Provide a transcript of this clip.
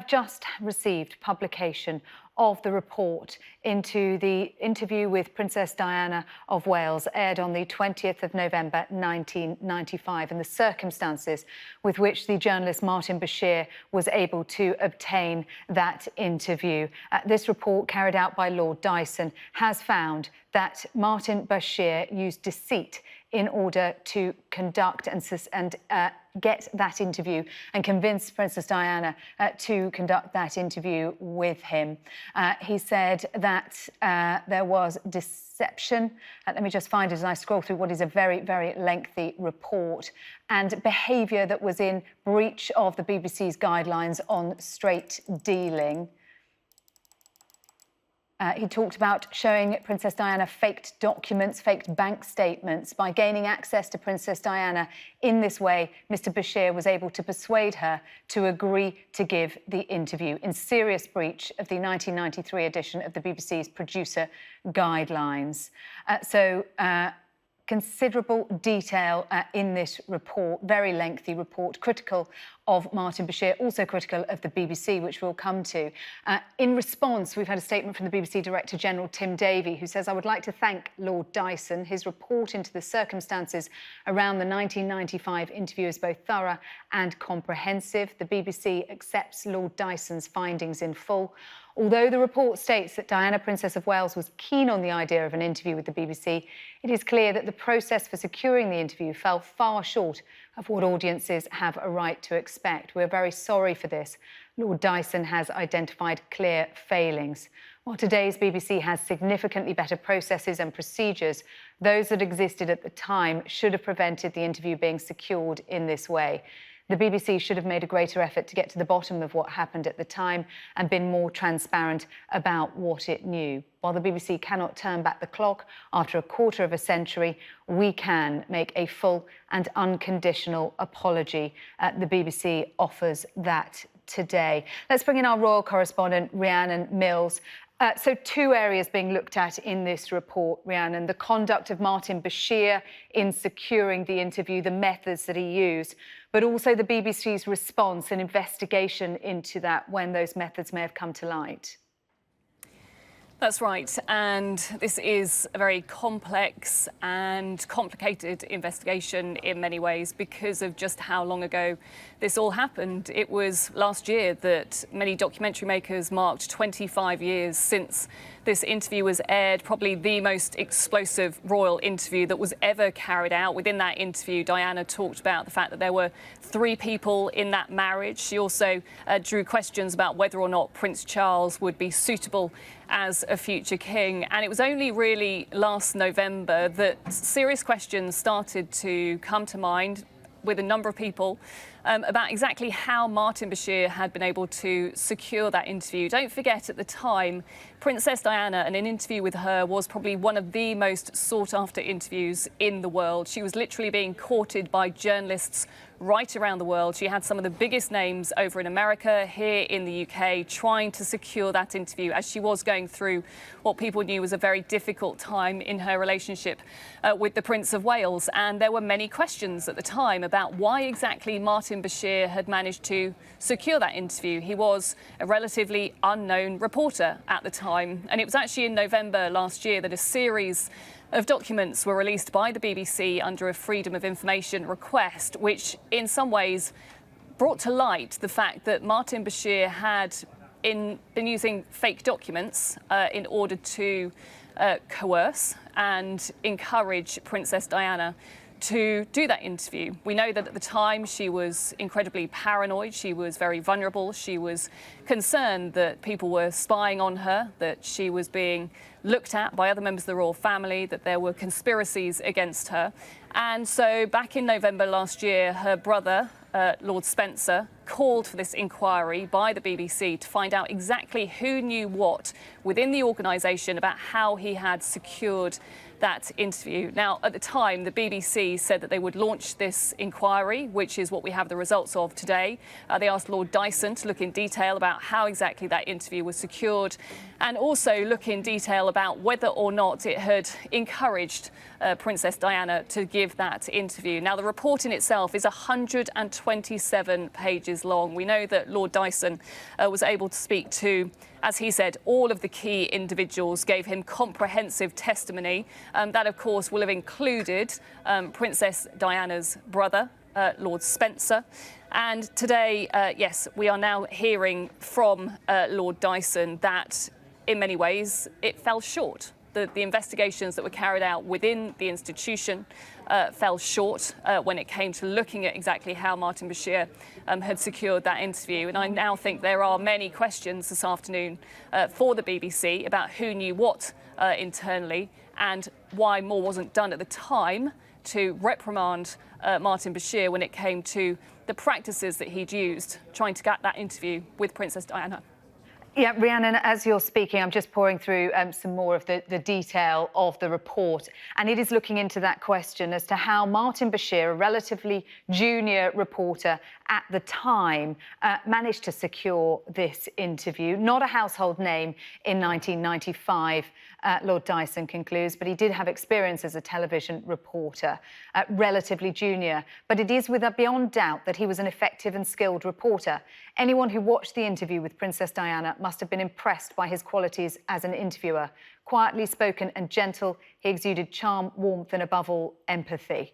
just received publication of the report into the interview with Princess Diana of Wales, aired on the 20th of November 1995, and the circumstances with which the journalist Martin Bashir was able to obtain that interview. This report, carried out by Lord Dyson, has found that Martin Bashir used deceit in order to conduct and get that interview and convince Princess Diana to conduct that interview with him. He said that there was deception. Let me just find it as I scroll through what is a very, very lengthy report, and behaviour that was in breach of the BBC's guidelines on straight dealing. He talked about showing Princess Diana faked documents, faked bank statements. By gaining access to Princess Diana in this way, Mr. Bashir was able to persuade her to agree to give the interview, in serious breach of the 1993 edition of the BBC's producer guidelines. Considerable detail in this report, very lengthy report, critical of Martin Bashir, also critical of the BBC, which we'll come to. In response, we've had a statement from the BBC Director General, Tim Davie, who says, "I would like to thank Lord Dyson. His report into the circumstances around the 1995 interview is both thorough and comprehensive. The BBC accepts Lord Dyson's findings in full. Although the report states that Diana, Princess of Wales, was keen on the idea of an interview with the BBC, it is clear that the process for securing the interview fell far short of what audiences have a right to expect. We're very sorry for this. Lord Dyson has identified clear failings. While today's BBC has significantly better processes and procedures, those that existed at the time should have prevented the interview being secured in this way. The BBC should have made a greater effort to get to the bottom of what happened at the time and been more transparent about what it knew. While the BBC cannot turn back the clock after a quarter of a century, we can make a full and unconditional apology. The BBC offers that today." Let's bring in our royal correspondent, Rhiannon Mills. So two areas being looked at in this report, Rhiannon: the conduct of Martin Bashir in securing the interview, the methods that he used, but also the BBC's response and investigation into that when those methods may have come to light. That's right, and this is a very complex and complicated investigation in many ways because of just how long ago this all happened. It was last year that many documentary makers marked 25 years since this interview was aired, probably the most explosive royal interview that was ever carried out. Within that interview, Diana talked about the fact that there were 3 people in that marriage. She also drew questions about whether or not Prince Charles would be suitable as a future king. And it was only really last November that serious questions started to come to mind with a number of people about exactly how Martin Bashir had been able to secure that interview. Don't forget, at the time, Princess Diana and an interview with her was probably one of the most sought-after interviews in the world. She was literally being courted by journalists right around the world. She had some of the biggest names over in America, here in the UK, trying to secure that interview as she was going through what people knew was a very difficult time in her relationship with the Prince of Wales. And there were many questions at the time about why exactly Martin Bashir had managed to secure that interview. He was a relatively unknown reporter at the time, and it was actually in November last year that a series of documents were released by the BBC under a Freedom of Information request, which in some ways brought to light the fact that Martin Bashir had been using fake documents in order to coerce and encourage Princess Diana to do that interview. We know that at the time she was incredibly paranoid, she was very vulnerable, she was concerned that people were spying on her, that she was being looked at by other members of the royal family, that there were conspiracies against her. And so back in November last year, her brother, Lord Spencer, called for this inquiry by the BBC to find out exactly who knew what within the organisation about how he had secured that interview. Now, at the time, the BBC said that they would launch this inquiry, which is what we have the results of today. They asked Lord Dyson to look in detail about how exactly that interview was secured, and also look in detail about whether or not it had encouraged Princess Diana to give that interview. Now, the report in itself is 127 pages pages long. We know that Lord Dyson was able to speak to, as he said, all of the key individuals, gave him comprehensive testimony. That, of course, will have included Princess Diana's brother, Lord Spencer. And today, yes, we are now hearing from Lord Dyson that, in many ways, it fell short. The investigations that were carried out within the institution fell short when it came to looking at exactly how Martin Bashir had secured that interview. And I now think there are many questions this afternoon for the BBC about who knew what internally and why more wasn't done at the time to reprimand Martin Bashir when it came to the practices that he'd used trying to get that interview with Princess Diana. Yeah, Rhiannon, as you're speaking, I'm just pouring through some more of the detail of the report. And it is looking into that question as to how Martin Bashir, a relatively junior reporter at the time, managed to secure this interview. Not a household name in 1995, Lord Dyson concludes, but he did have experience as a television reporter, relatively junior. But it is beyond doubt that he was an effective and skilled reporter. Anyone who watched the interview with Princess Diana must have been impressed by his qualities as an interviewer. Quietly spoken and gentle, he exuded charm, warmth and, above all, empathy.